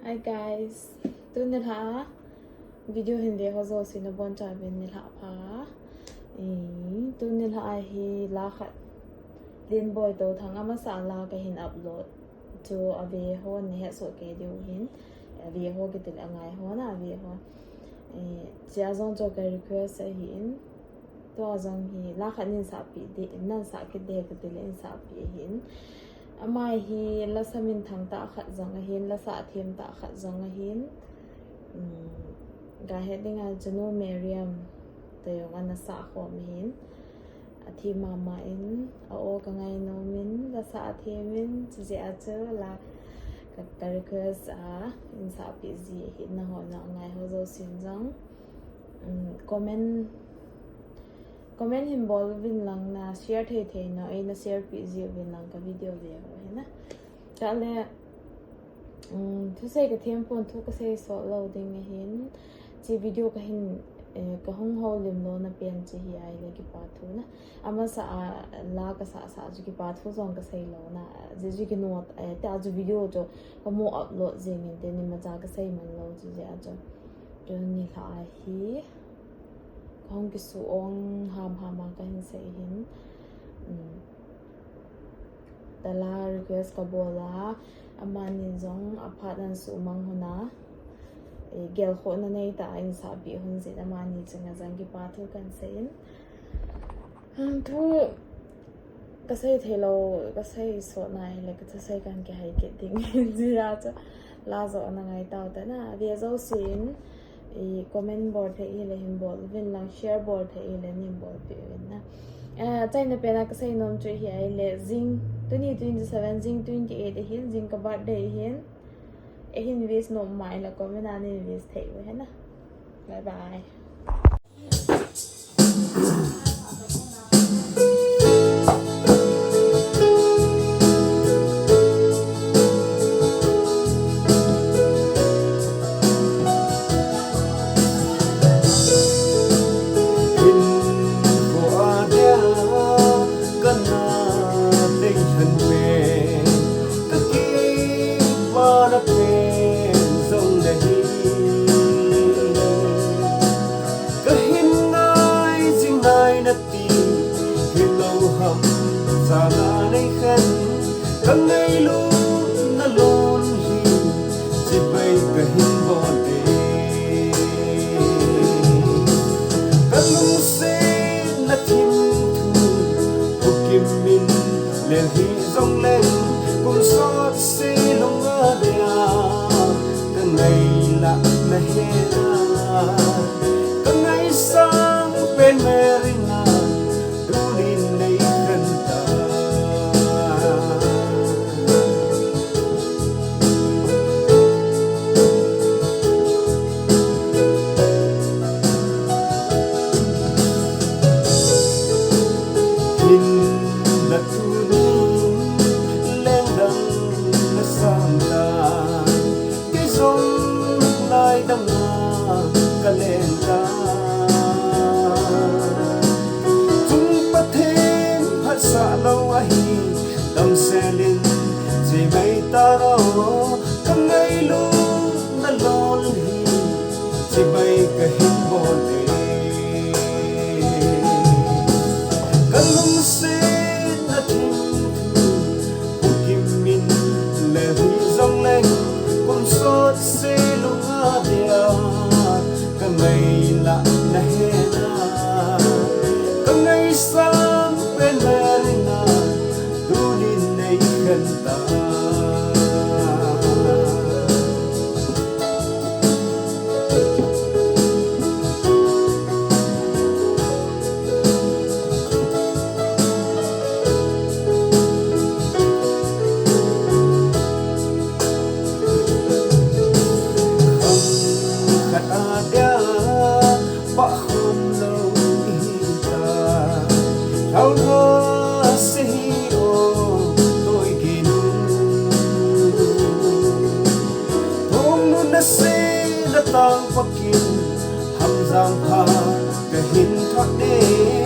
Hi guys, tu nil ha video hindi ho zo sinabon cha bin nil ha pha tu nil ha hi la khat lin boy to thang ama sa la ka hin upload to ave ho ni ha so ke diu hin ave ho ke til angai ho na ave ho chia zong cho ka request hin to zong hi la khat nin sa pi de nan sa ke de ke til in sa pi hin amai hi la samin thang ta khat zang hin la sa them ta khat zang hin ga heading al jano meriam te yong ana sa khom hin athi mama in a o ka ngai no min la sa themin chi a che la ka request in sa pi zi hin na ho na ngai ho zo sin jang comment him bol vin lang na share the na ai na share pi zi vin lang ka video ve ho na ta le thu sai ka them phone thu ka sai so loading hin chi video ka hin ka hong ho lim lo na pen chi hi ai le ki pa thu na ama sa la ka sa ji ki pa thu zong ka sai lo na ji ki not ta ju video jo ka mo upload jing in de ni ma ja ka sai man lo ji ja jo ni la hi hong ki su ong ham ma ka hin sai hin dala request ka bola amani zong aphadan su mang hona gel kho na nei ta in sa bi hun je amani chinga jang ki pa thu kan sein thu ka sai thelo ka sai so nai le ka sai kan ke hai ke ding jira cha la zo na ngai ta ta na ve zo sin comment board the ile him bol vin lang share board the ile nim bol pe na chai na pe na ka sai nom chu hi ai le zing 2027 zing 28 hin zing ka birthday hin hin vis nom mai la comment ani vis thei we na bye bye Căng ngay luôn na luôn hi chỉ bay cả hin bon đi căng luôn se na tim thu cô kim min lên hi rong lên cùng xót se lòng ngơ đea căng ngay là na he na căng ngay sang bên merina dunin nei kanta đầm xe lên chỉ mấy ta đó căng ngay luôn na lon hi chỉ bay cả hin bon đi căng lung xe na thinh thu kim min lệ hi rong lên cùng sốt xe lung a dia căng ngay là na he na căng ngay sang bên merina dunin nei kanta khat ada ba khom lo hita thau ho se tang pakin ham giang pha ke hin thoát đê